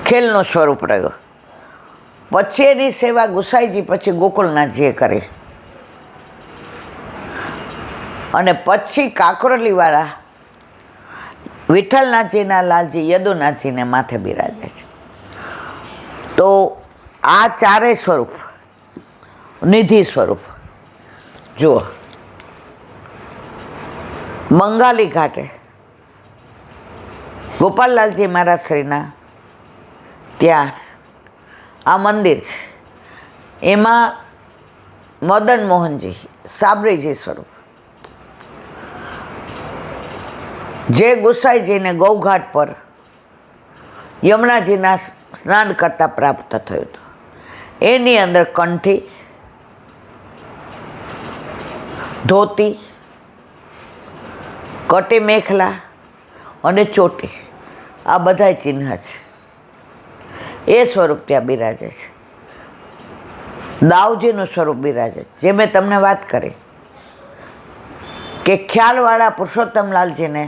ખેલનો સ્વરૂપ રહ્યો. પછી એની સેવા ગુસાઈજી પછી ગોકુળનાથજીએ કરી અને પછી કાકરોલીવાળા વિઠ્ઠલનાથજીના લાલજી યદુનાથજીને માથે બિરાજે છે. તો આ ચારેય સ્વરૂપ નિધિ સ્વરૂપ જુઓ. બંગાળી ઘાટે ગોપાલલાલજી મહારાજ શ્રીના ત્યાં આ મંદિર છે. એમાં મદન મોહનજી સાબરીજી સ્વરૂપ જે ગુસાઈજીને ગૌઘાટ પર યમુનાજીના સ્નાન કરતાં પ્રાપ્ત થયું હતું. એની અંદર કંઠી, ધોતી, કટી મેખલા અને ચોટી આ બધાય ચિહ્ન છે. એ સ્વરૂપ ત્યાં બિરાજે છે. દાઉજીનું સ્વરૂપ બિરાજે છે. જે મેં તમને વાત કરી કે ખ્યાલવાળા પુરુષોત્તમલાલજીને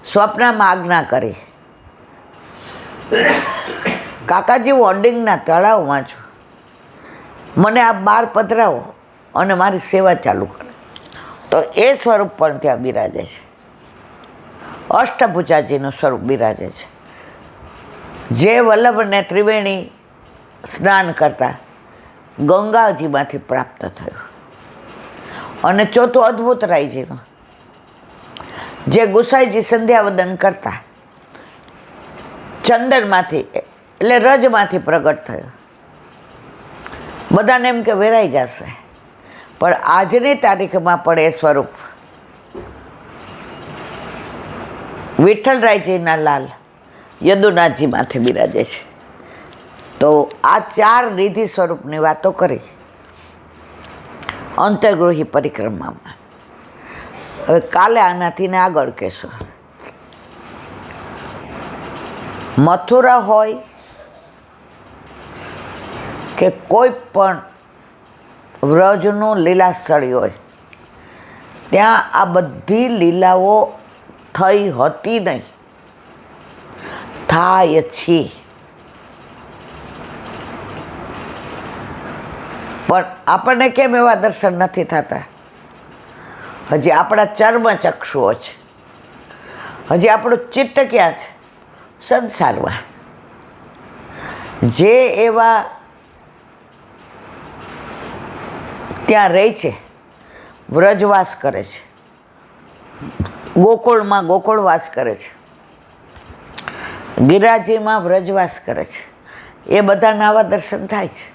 સ્વપ્નમાં આજ્ઞા કરી, કાકાજી હું અડિંગના તળાવમાં છું, મને આ બહાર પધરાવો અને મારી સેવા ચાલુ કરે. તો એ સ્વરૂપ પણ ત્યાં બિરાજે છે. અષ્ટભુજાજીનું સ્વરૂપ બિરાજે છે. જે વલ્લભને ત્રિવેણી સ્નાન કરતા ગંગાજીમાંથી પ્રાપ્ત થયું. અને ચોથું અદ્ભુત રાયજીનું જે ગુસાઈજી સંધ્યાવદન કરતા ચંદનમાંથી એટલે રજમાંથી પ્રગટ થયો. બધાને એમ કે વેરાઈ જશે, પણ આજની તારીખમાં પણ એ સ્વરૂપ વિઠ્ઠલરાયજીના લાલ યદુનાથજી માથે બિરાજે છે. તો આ ચાર નિધિ સ્વરૂપની વાતો કરી અંતર્ગૃહી પરિક્રમામાં. હવે કાલે આનાથી ને આગળ કહેશો. મથુરા હોય કે કોઈ પણ વ્રજનું લીલાસ્થળી હોય, ત્યાં આ બધી લીલાઓ થઈ હતી નહીં, થાય છે. પણ આપણને કેમ એવા દર્શન નથી થતા? હજી આપણા ચર્મચક્ષુઓ છે, હજી આપણું ચિત્ત ક્યાં છે? સંસારમાં. જે એવા ત્યાં રહે છે, વ્રજવાસ કરે છે, ગોકુળમાં ગોકુળવાસ કરે છે, ગિરાજીમાં વ્રજવાસ કરે છે, એ બધાના આવા દર્શન થાય છે.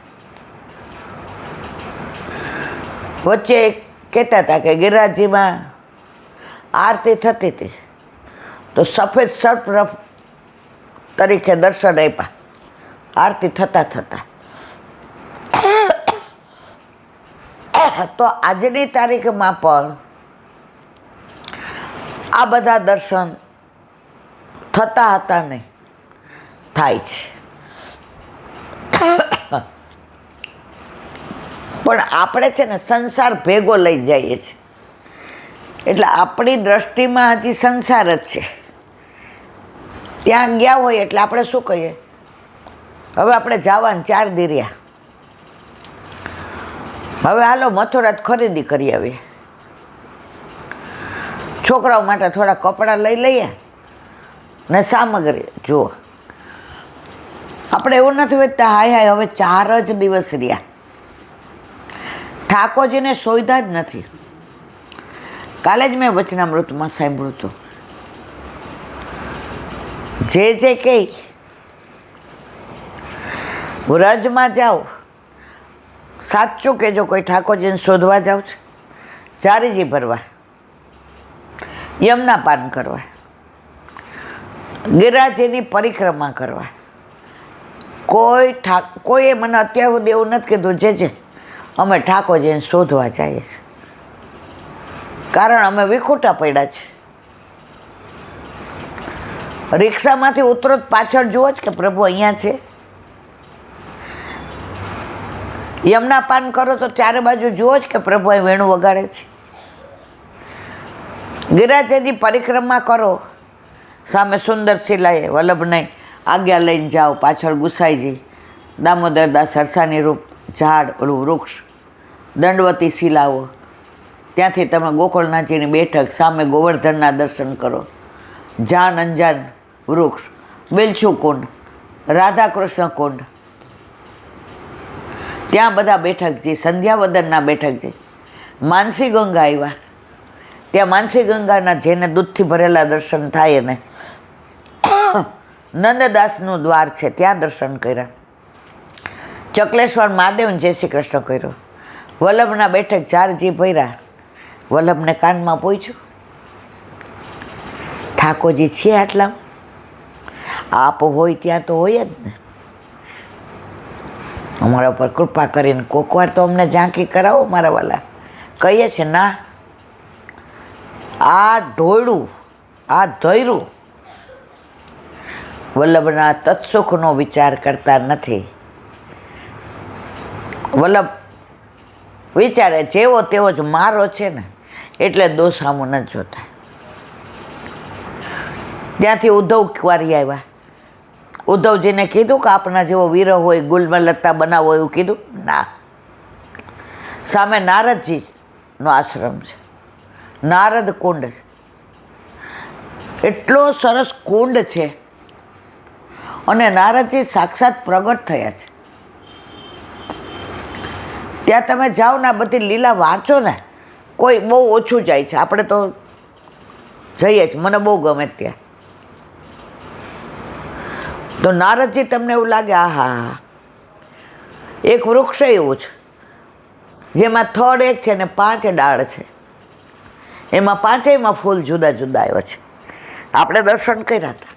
વચ્ચે કહેતા હતા કે ગિરિરાજજીમાં આરતી થતી હતી તો સફેદ સર્પ તરીકે દર્શન આપ્યા આરતી થતાં થતાં. તો આજની તારીખમાં પણ આ બધા દર્શન થતા હતા નહીં, થાય છે. પણ આપણે છે ને સંસાર ભેગો લઈ જઈએ છીએ, એટલે આપણી દ્રષ્ટિમાં હજી સંસાર જ છે. ત્યાં ગયા હોય એટલે આપણે શું કહીએ, હવે આપણે જવાનું 4 દી રહ્યા, હવે હાલો મથુરા ખરીદી કરી આવીએ, છોકરાઓ માટે થોડા કપડાં લઈ લઈએ ને સામગ્રી. જુઓ, આપણે એવું નથી વેચતા હાય હાય હવે 4 જ દિવસ રહ્યા. ઠાકોરજીને સોયધા જ નથી. કાલે જ મેં વચનામૃતમાં સાંભળ્યું હતું, જે કહે વ્રજમાં જાઓ, સાચું કહેજો કોઈ ઠાકોરજીને શોધવા જાઓ છો, ચારીજી ભરવા, યમુના પાન કરવા, ગિરિરાજની પરિક્રમા કરવા, કોઈએ મને અત્યાર સુધી એવું નથી કીધું જે અમે ઠાકોરજીને શોધવા જઈએ છીએ, કારણ અમે વિખૂટા પડ્યા છે. રિક્ષામાંથી ઉતરો પાછળ જુઓ જ કે પ્રભુ અહીંયા છે. યમુના પાન કરો તો ચારે બાજુ જુઓ જ કે પ્રભુ અહીં વેણું વગાડે છે. ગિરિરાજની પરિક્રમા કરો, સામે સુંદર શિલાએ વલ્લભને આજ્ઞા લઈને જાઓ. પાછળ ગુસાઈજી, દામોદરદાસ સરસાની રૂપ ઝાડ, ઓલું વૃક્ષ, દંડવતી શિલાઓ, ત્યાંથી તમે ગોકુળનાથજીની બેઠક, સામે ગોવર્ધનના દર્શન કરો, જાન અંજાન વૃક્ષ, બેલછુ કુંડ, રાધાકૃષ્ણ કુંડ, ત્યાં બધા બેઠકજી, સંધ્યાવદનના બેઠકજી, માનસી ગંગા આવ્યા, ત્યાં માનસી ગંગાના જેને દૂધથી ભરેલા દર્શન થાય એને નંદદાસનું દ્વાર છે ત્યાં દર્શન કર્યા. ચકલેશ્વર મહાદેવને જય શ્રી કૃષ્ણ કર્યો. વલ્લભના બેઠક ચારજી ભર્યા. વલ્લભને કાનમાં પૂછ્યું, ઠાકોરજી છે આટલામાં? આપ હોય ત્યાં તો હોય જ ને. અમારા ઉપર કૃપા કરીને કોક વાર તો અમને ઝાંકી કરાવો મારા વાલા. કહીએ છે ના, આ ઢોળું, આ ધૈરું વલ્લભના તત્સુખનો વિચાર કરતા નથી. વલ્લભ વિચારે જેવો તેવો જ મારો છે ને, એટલે દોષામું ન જોતા. ત્યાંથી ઉદ્ધવ કુંવારી આવ્યા. ઉદ્ધવજીને કીધું કે આપણા જેવો વીરો હોય ગુલમલતા બનાવો, એવું કીધું ના. સામે નારદજીનો આશ્રમ છે, નારદ કુંડ, એટલો સરસ કુંડ છે અને નારદજી સાક્ષાત પ્રગટ થયા છે. ત્યાં તમે જાઓ ને, બધી લીલા વાંચો ને, કોઈ બહુ ઓછું જાય છે. આપણે તો જઈએ જ, મને બહુ ગમે ત્યાં. તો નારદજી તમને એવું લાગે આહા, એક વૃક્ષ એવું છે જેમાં થડ એક છે ને 5 ડાળ છે, એમાં 5એયમાં ફૂલ જુદા જુદા આવ્યા છે. આપણે દર્શન કર્યા હતા.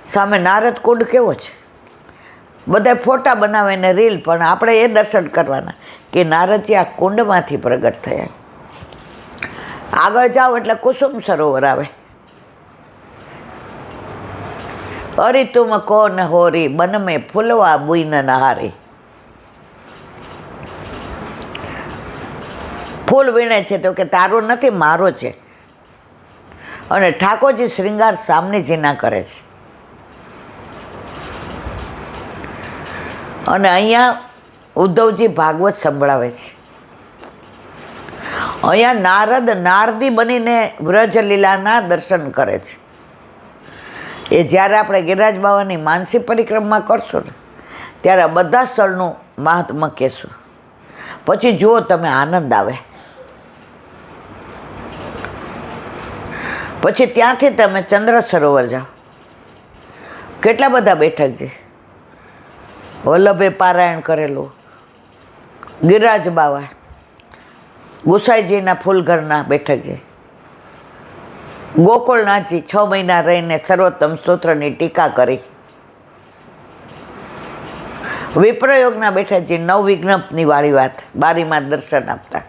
સામે નારદ કુંડ કેવો છે, બધા ફોટા બનાવે ને રીલ, પણ આપણે એ દર્શન કરવાના કે નારદજી આ કુંડમાંથી પ્રગટ થયા. આગળ જાઓ એટલે કુસુમ સરોવર આવે. અરે તુમ કોન હોરી બન મેં ફૂલવા બુઈન નહારી. ફૂલ વીણે છે તો કે તારું નથી, મારો છે. અને ઠાકોરજી શ્રૃંગાર સામનેજીના કરે છે. અને અહીંયા ઉદ્ધવજી ભાગવત સંભળાવે છે. અહીંયા નારદ નારદી બનીને વ્રજલીલાના દર્શન કરે છે. એ જ્યારે આપણે ગિરિરાજ બાવાની માનસી પરિક્રમા કરશું ને, ત્યારે બધા સ્થળનું મહાત્મ્ય કહેશું. પછી જુઓ તમે, આનંદ આવે. પછી ત્યાંથી તમે ચંદ્ર સરોવર જાઓ. કેટલા બધા બેઠક છે. વલ્લભે પારાયણ કરેલું, ગિરિરાજ બાવા, ગુસાઈજીના ફૂલઘરના બેઠક છે. ગોકુળનાથજી 6 મહિના રહીને સર્વોત્તમ સ્તોત્રની ટીકા કરી. વિપ્રયોગના બેઠકજી 9 વિજ્ઞપની વાળી વાત, બારીમાં દર્શન આપતા.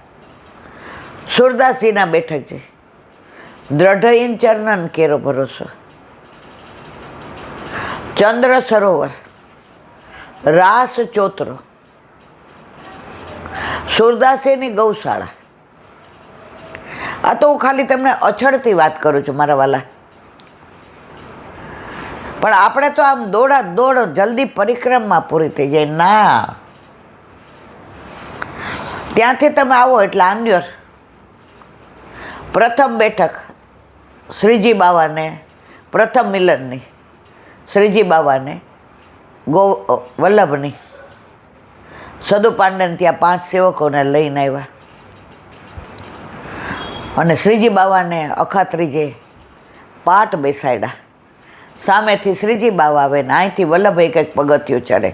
સુરદાસજીના બેઠક છે. દ્રઢઈન ચરણન કેરો ભરોસો. ચંદ્ર સરોવર, રાસ ચોતરો, સુરદાસજીની ગૌશાળા. આ તો હું ખાલી તમને અછડતી વાત કરું છું મારા વાલા. પણ આપણે તો આમ દોડા દોડ જલ્દી પરિક્રમા પૂરી થઈ જાય ના. ત્યાંથી તમે આવો એટલે આંડ્યોર પ્રથમ બેઠક શ્રીજી બાવાને, પ્રથમ મિલનની શ્રીજી બાવાને વલ્લભની. સદુ પાંડન ત્યાં 5 સેવકોને લઈને આવ્યા અને શ્રીજી બાવાને અખાત્રીજે પાટ બેસાડ્યા. સામેથી શ્રીજી બાવા આવે ને અહીંથી વલ્લભભાઈ કંઈક પગથિયું ચડે.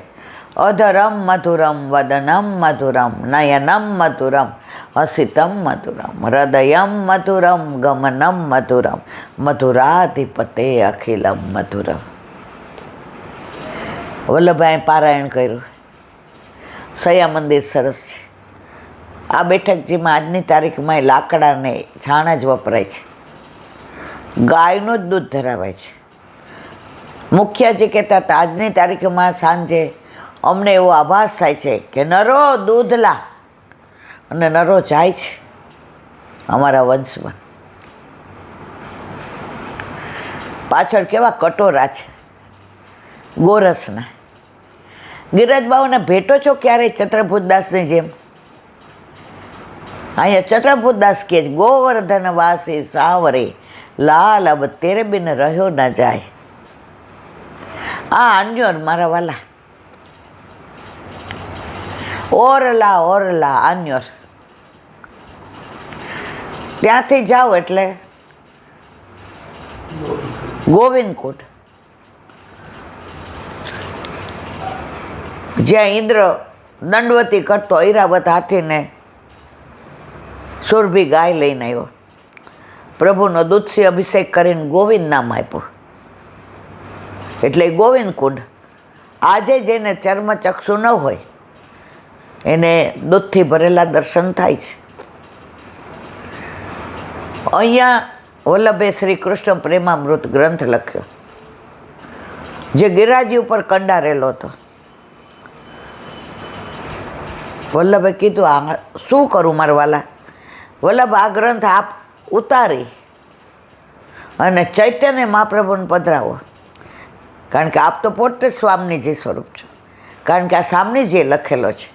અધરમ મધુરમ વદનમ મધુરમ નયનમ મધુરમ હસિતમ મધુરમ હૃદયમ મધુરમ ગમનમ મધુરમ મધુરાધિપતે અખિલમ મધુરમ. વલ્લભભાઈ પારાયણ કર્યું. સયા મંદિર સરસ છે. આ બેઠક જેમાં આજની તારીખમાં લાકડાને છાણ જ વપરાય છે. ગાયનું જ દૂધ ધરાવાય છે. મુખિયાજી કહેતા હતા આજની તારીખમાં સાંજે અમને એવો આભાસ થાય છે કે નરો દૂધ લા, અને નરો જાય છે અમારા વંશમાં. પાછળ કેવા કટોરા છે. ગોરસના. ગિરિરાજ બાવાને ભેટો છો ક્યારેય ચત્રભુતદાસની જેમ? અહીંયા ચત્રભુતદાસ કહે છે, ગોવર્ધન વાસી સાવરે લાલ અબ તેરે બિન રહ્યો ના જાય. આ આન્યોર મારા વાલા, ઓરલા ઓરલા આન્યોર. ત્યાંથી જાઓ એટલે ગોવિંદકુંડ, જ્યાં ઇન્દ્ર દંડવતી કરતો ઐરાવત હાથીને સુરભી ગાય લઈને આવ્યો. પ્રભુનો દૂધથી અભિષેક કરીને ગોવિંદ નામ આપ્યું એટલે ગોવિંદકુંડ. આજે જેને ચર્મચક્ષુ ન હોય એને દૂધથી ભરેલા દર્શન થાય છે. અહીંયા વલ્લભે શ્રી કૃષ્ણ પ્રેમામૃત ગ્રંથ લખ્યો, જે ગિરિરાજી ઉપર કંડારેલો હતો. વલ્લભે કીધું, આ શું કરું મારા વાલા? વલ્લભ, આ ગ્રંથ આપ ઉતારી અને ચૈતન્ય મહાપ્રભુને પધરાવો, કારણ કે આપ તો પોતે જ સ્વામીજી સ્વરૂપ છો, કારણ કે આ સ્વામીજીએ લખેલો છે.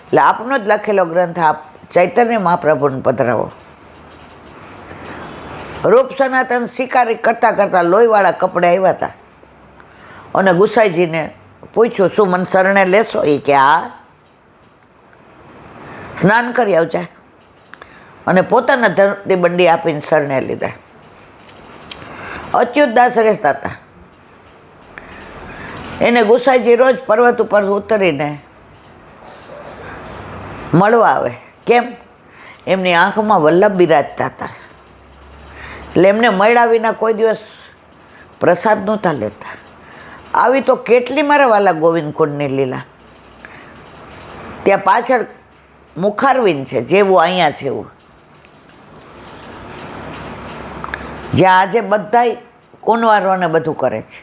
એટલે આપનો જ લખેલો ગ્રંથ આપ ચૈતન્ય મહાપ્રભુને પધરાવો. રૂપ સનાતન શિકારી કરતાં કરતાં લોહીવાળા કપડે આવ્યા હતા અને ગુસાઈજીને પૂછ્યું, શું મને શરણે લેશો? એ કે આ સ્નાન કરી આવજા, અને પોતાના ધરતી બંડી આપીને શરણે લીધા. અચ્યુતદાસ રહેતા હતા, એને ગુસાઈજી રોજ પર્વત ઉપર ઉતરીને મળવા આવે. કેમ? એમની આંખમાં વલ્લભ બિરાજતા હતા, એટલે એમને મળ્યા વિના કોઈ દિવસ પ્રસાદ નહોતા લેતા. આવી તો કેટલી મારા વાલા ગોવિંદકુંડની લીલા. ત્યાં પાછળ મુખારવિંદ છે, જેવું અહીંયા છે એવું, જ્યાં આજે બધાય કુંવારોને બધું કરે છે.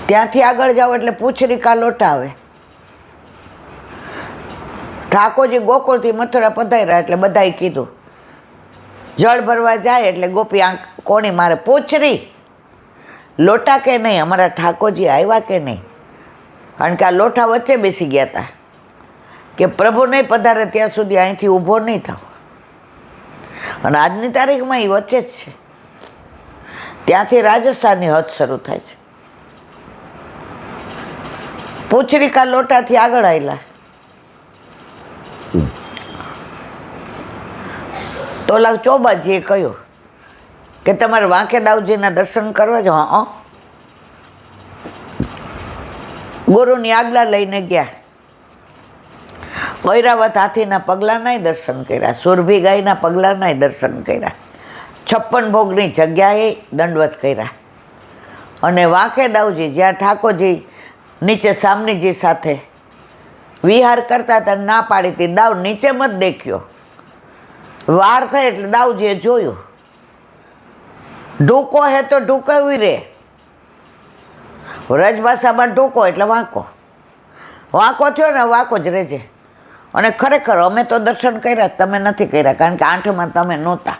ત્યાંથી આગળ જાઓ એટલે પૂછરીકા લોટા આવે. ઠાકોરજી ગોકુળથી મથુરા પધાર્યા એટલે બધાએ કીધું, જળ ભરવા જાય એટલે ગોપી આંખ કોણી મારે, પૂછરી લોટા કે નહીં, અમારા ઠાકોરજી આવ્યા કે નહીં? કારણ કે આ લોટા વચ્ચે બેસી ગયા હતા કે પ્રભુ નહીં પધારે ત્યાં સુધી અહીંથી ઊભો નહીં થાવ. અને આજની તારીખમાં એ વચ્ચે જ છે. ત્યાંથી રાજસ્થાનની હદ શરૂ થાય છે. પૂછરીકા લોટાથી આગળ આવેલા તો ઓલા ચોબાજીએ કહ્યું કે તમારે વાંકે દાઉજીના દર્શન કરવા જો. હા, ગુરુની આજ્ઞા લઈને ગયા. ઐરાવત હાથીના પગલાંનાય દર્શન કર્યા, સુરભી ગાયના પગલાંનાય દર્શન કર્યા, 56 ભોગની જગ્યાએ દંડવત કર્યા. અને વાંકે દાઉજી જ્યાં ઠાકોરજી નીચે સામનીજી સાથે વિહાર કરતા હતા, ના પાડી હતી. દાવ નીચે મત દેખ્યો. વાર થઈ એટલે દાઉજીએ જોયું, ઢૂકો હે તો ઢૂકવી રે. રજભાષામાં ઢૂકો એટલે વાંકો. વાંકો થયો ને વાંકો જ રહેજે. અને ખરેખર અમે તો દર્શન કર્યા, તમે નથી કર્યા, કારણ કે 8માં તમે નહોતા.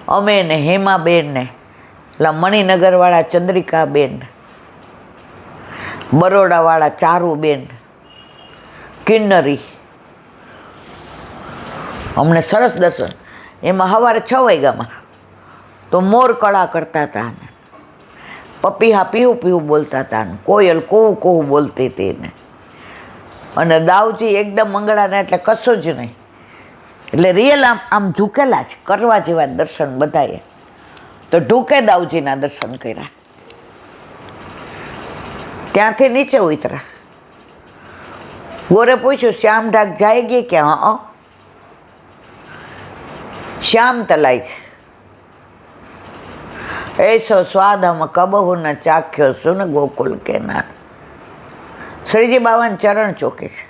અમે ને હેમાબેન ને પેલા મણિનગરવાળા ચંદ્રિકાબેન, બરોડાવાળા ચારુબેન, કિન્નરી, અમને સરસ દર્શન. એમાં સવારે 6 વાગ્યામાં તો મોર કળા કરતા હતા, પપીહા પીવું પીવું બોલતા હતા, કોયલ કોહું કોહું બોલતી હતી ને. અને દાઉજી એકદમ મંગળાને એટલે કશું જ નહીં, એટલે રિયલ આમ ઝૂકેલા જ કરવા જેવા દર્શન બધાએ. તો ઢૂકે દાઉજીના દર્શન કર્યા. ત્યાંથી નીચે ઉતર્યા. ગોરે પૂછ્યું, શ્યામ ઢાક જાય ગઈ કે? હા, શ્યામ તલાય છે. એસો સ્વાદ હમ કબહુ ન ચાખ્યો સુન ગોકુલ કે નાથ. શ્રીજી બાવાના ચરણ ચોકે છે.